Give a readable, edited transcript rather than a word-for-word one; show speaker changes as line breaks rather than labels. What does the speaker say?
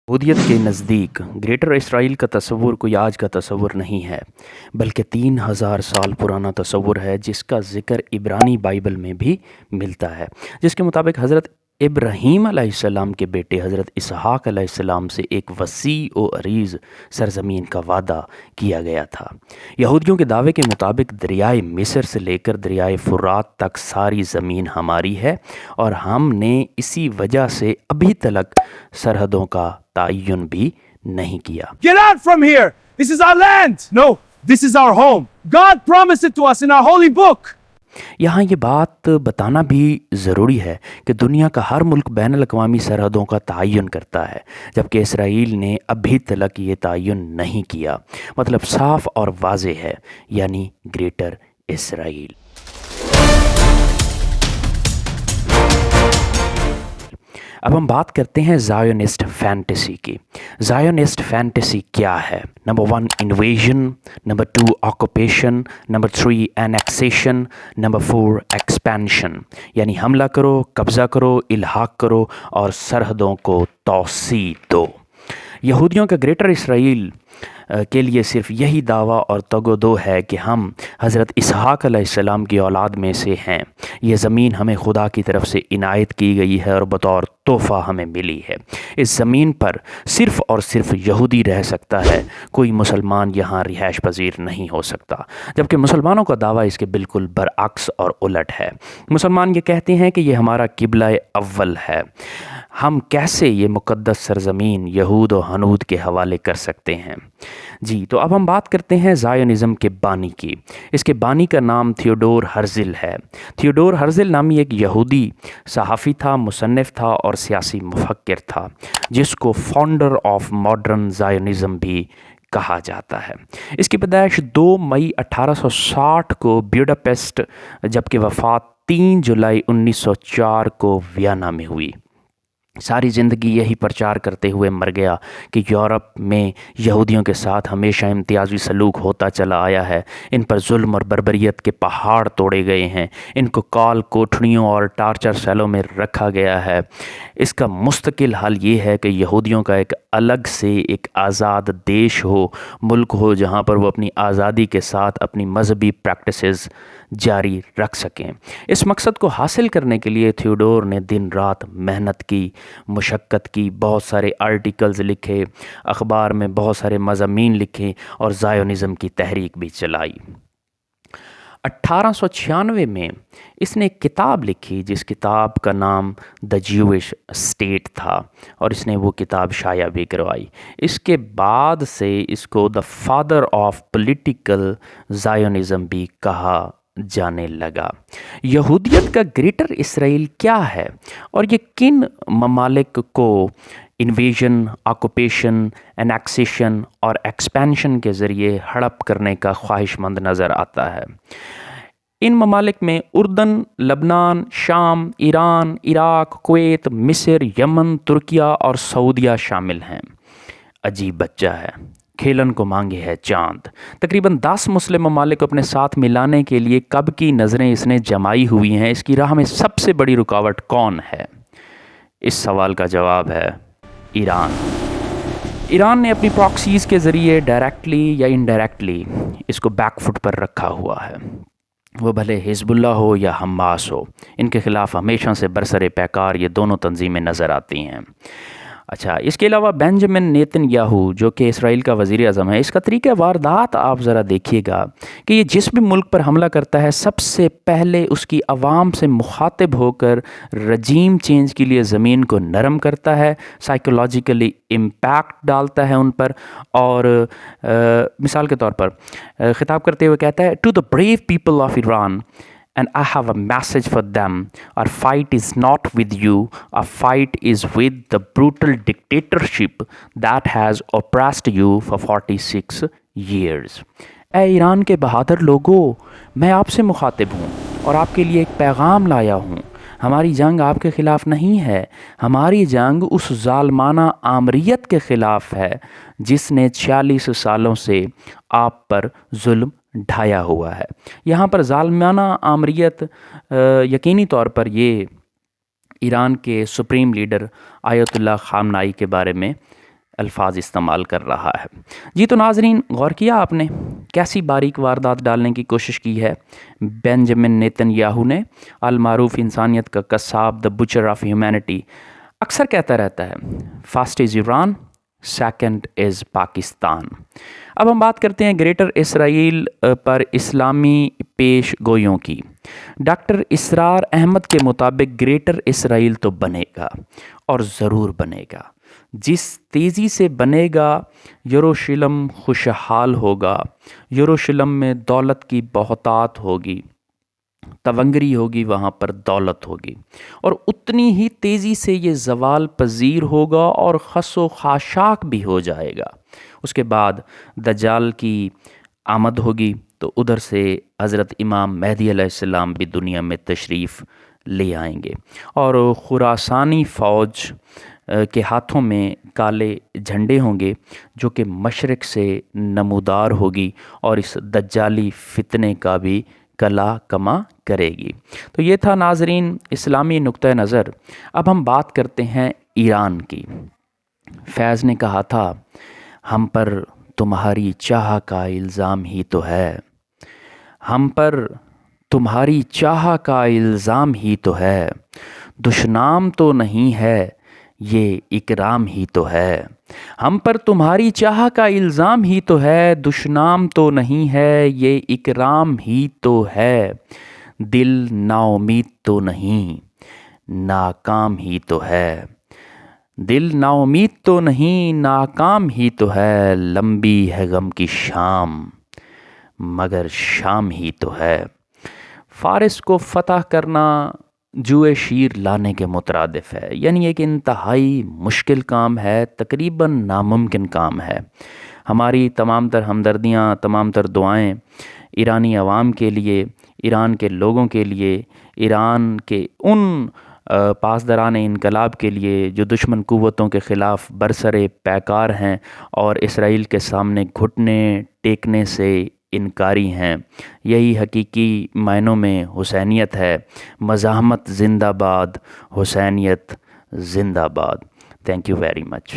یہودیت کے نزدیک گریٹر اسرائیل کا تصور کوئی آج کا تصور نہیں ہے بلکہ 3000 سال پرانا تصور ہے، جس کا ذکر عبرانی بائبل میں بھی ملتا ہے، جس کے مطابق حضرت ابراہیم علیہ السلام کے بیٹے حضرت اسحاق علیہ السلام سے ایک وسیع و عریض سرزمین کا وعدہ کیا گیا تھا۔ یہودیوں کے دعوے کے مطابق دریائے مصر سے لے کر دریائے فرات تک ساری زمین ہماری ہے، اور ہم نے اسی وجہ سے ابھی تک سرحدوں کا تعین بھی نہیں کیا۔
Get out from here! This is our land! No, this is our home. God promised it to us in our holy book.
یہاں یہ بات بتانا بھی ضروری ہے کہ دنیا کا ہر ملک بین الاقوامی سرحدوں کا تعین کرتا ہے، جبکہ اسرائیل نے ابھی تک یہ تعین نہیں کیا۔ مطلب صاف اور واضح ہے، یعنی گریٹر اسرائیل۔ اب ہم بات کرتے ہیں زائونسٹ فینٹیسی کی۔ زائونسٹ فینٹیسی کیا ہے؟ Number 1 invasion, number 2 occupation, number 3 annexation, number 4 expansion, یعنی حملہ کرو، قبضہ کرو، الحاق کرو اور سرحدوں کو توسیع دو۔ یہودیوں کا گریٹر اسرائیل کے لیے صرف یہی دعویٰ اور تگ و دو ہے کہ ہم حضرت اسحاق علیہ السلام کی اولاد میں سے ہیں۔ یہ زمین ہمیں خدا کی طرف سے عنایت کی گئی ہے اور بطور تحفہ ہمیں ملی ہے۔ اس زمین پر صرف اور صرف یہودی رہ سکتا ہے، کوئی مسلمان یہاں رہائش پذیر نہیں ہو سکتا، جبکہ مسلمانوں کا دعویٰ اس کے بالکل برعکس اور الٹ ہے۔ مسلمان یہ کہتے ہیں کہ یہ ہمارا قبلہ اول ہے۔ ہم کیسے یہ مقدس سرزمین یہود و ہنود کے حوالے کر سکتے ہیں؟ جی، تو اب ہم بات کرتے ہیں زائونزم کے بانی کی۔ اس کے بانی کا نام تھیوڈور ہرزل ہے۔ تھیوڈور ہرزل نامی ایک یہودی صحافی تھا، مصنف تھا اور سیاسی مفکر تھا، جس کو فاؤنڈر آف ماڈرن زائونزم بھی کہا جاتا ہے۔ اس کی پیدائش 2 مئی 1860 کو بیوڈاپیسٹ، جبکہ وفات 3 جولائی 1904 کو ویانا میں ہوئی۔ ساری زندگی یہی پرچار کرتے ہوئے مر گیا کہ یورپ میں یہودیوں کے ساتھ ہمیشہ امتیازی سلوک ہوتا چلا آیا ہے، ان پر ظلم اور بربریت کے پہاڑ توڑے گئے ہیں، ان کو کال کوٹھڑیوں اور ٹارچر سیلوں میں رکھا گیا ہے۔ اس کا مستقل حل یہ ہے کہ یہودیوں کا ایک الگ سے ایک آزاد دیش ہو، ملک ہو جہاں پر وہ اپنی آزادی کے ساتھ اپنی مذہبی پریکٹسز جاری رکھ سکیں۔ اس مقصد کو حاصل کرنے کے لیے تھیوڈور نے دن رات محنت کی، مشقت کی، بہت سارے آرٹیکلز لکھے، اخبار میں بہت سارے مضامین لکھے اور زائونزم کی تحریک بھی چلائی۔ 1896 میں اس نے ایک کتاب لکھی جس کتاب کا نام دا جیوش اسٹیٹ تھا، اور اس نے وہ کتاب شائع بھی کروائی۔ اس کے بعد سے اس کو دا فادر آف پولیٹیکل زائونزم بھی کہا جانے لگا۔ یہودیت کا گریٹر اسرائیل کیا ہے اور یہ کن ممالک کو انویژن، آکوپیشن، اینیکسیشن اور ایکسپینشن کے ذریعے ہڑپ کرنے کا خواہش مند نظر آتا ہے؟ ان ممالک میں اردن، لبنان، شام، ایران، عراق، کویت، مصر، یمن، ترکیہ اور سعودیہ شامل ہیں۔ عجیب بچہ ہے، کھیلن کو مانگے ہے چاند۔ تقریباً 10 مسلم ممالک کو اپنے ساتھ ملانے کے لیے کب کی نظریں اس نے جمائی ہوئی ہیں۔ اس کی راہ میں سب سے بڑی رکاوٹ کون ہے؟ اس سوال کا جواب ہے ایران۔ ایران نے اپنی پراکسیز کے ذریعے ڈائریکٹلی یا انڈائریکٹلی اس کو بیک فٹ پر رکھا ہوا ہے۔ وہ بھلے حزب اللہ ہو یا حماس ہو، ان کے خلاف ہمیشہ سے برسر پیکار یہ دونوں تنظیمیں نظر آتی ہیں۔ اچھا، اس کے علاوہ بینجامن نیتن یاہو جو کہ اسرائیل کا وزیر اعظم ہے، اس کا طریقہ واردات آپ ذرا دیکھیے گا کہ یہ جس بھی ملک پر حملہ کرتا ہے سب سے پہلے اس کی عوام سے مخاطب ہو کر رجیم چینج کے لیے زمین کو نرم کرتا ہے، سائیکولوجیکلی امپیکٹ ڈالتا ہے ان پر، اور مثال کے طور پر خطاب کرتے ہوئے کہتا ہے to the brave people of Iran and I have a message for them. Our fight is not with you. Our fight is with the brutal dictatorship that has oppressed you for 46 years. اے ایران کے بہادر لوگوں، میں آپ سے مخاطب ہوں اور آپ کے لیے ایک پیغام لایا ہوں۔ ہماری جنگ آپ کے خلاف نہیں ہے، ہماری جنگ اس ظالمانہ آمریت کے خلاف ہے جس نے 46 سالوں سے آپ پر ظلم ڈھایا ہوا ہے۔ یہاں پر ظالمانہ آمریت یقینی طور پر یہ ایران کے سپریم لیڈر آیت اللہ خامنائی کے بارے میں الفاظ استعمال کر رہا ہے۔ جی تو ناظرین، غور کیا آپ نے کیسی باریک واردات ڈالنے کی کوشش کی ہے بینجامن نیتن یاہو نے؟ المعروف انسانیت کا قصاب، دا بچر آف ہیومینٹی، اکثر کہتا رہتا ہے first is Iran, second is Pakistan. اب ہم بات کرتے ہیں گریٹر اسرائیل پر اسلامی پیش گوئیوں کی۔ ڈاکٹر اسرار احمد کے مطابق گریٹر اسرائیل تو بنے گا اور ضرور بنے گا۔ جس تیزی سے بنے گا یروشلم خوشحال ہوگا، یروشلم میں دولت کی بہتات ہوگی، تونگری ہوگی، وہاں پر دولت ہوگی، اور اتنی ہی تیزی سے یہ زوال پذیر ہوگا اور خس و خاشاک بھی ہو جائے گا۔ اس کے بعد دجال کی آمد ہوگی تو ادھر سے حضرت امام مہدی علیہ السلام بھی دنیا میں تشریف لے آئیں گے، اور خراسانی فوج کے ہاتھوں میں کالے جھنڈے ہوں گے جو کہ مشرق سے نمودار ہوگی اور اس دجالی فتنے کا بھی کلا کما کرے گی۔ تو یہ تھا ناظرین اسلامی نقطہ نظر۔ اب ہم بات کرتے ہیں ایران کی۔ فیض نے کہا تھا ہم پر تمہاری چاہ کا الزام ہی تو ہے، ہم پر تمہاری چاہ کا الزام ہی تو ہے، دشنام تو نہیں ہے یہ اکرام ہی تو ہے، ہم پر تمہاری چاہ کا الزام ہی تو ہے، دشنام تو نہیں ہے یہ اکرام ہی تو ہے، دل نا امید تو نہیں ناکام ہی تو ہے، دل نا امید تو نہیں ناکام ہی تو ہے، لمبی ہے غم کی شام مگر شام ہی تو ہے۔ فارس کو فتح کرنا جوئے شیر لانے کے مترادف ہے، یعنی ایک انتہائی مشکل کام ہے، تقریباً ناممکن کام ہے۔ ہماری تمام تر ہمدردیاں، تمام تر دعائیں ایرانی عوام کے لیے، ایران کے لوگوں کے لیے، ایران کے ان پاسداران انقلاب کے لیے جو دشمن قوتوں کے خلاف برسر پیکار ہیں اور اسرائیل کے سامنے گھٹنے ٹیکنے سے انکاری ہیں۔ یہی حقیقی معنوں میں حسینیت ہے۔ مزاحمت زندہ باد، حسینیت زندہ باد۔ Thank you very much.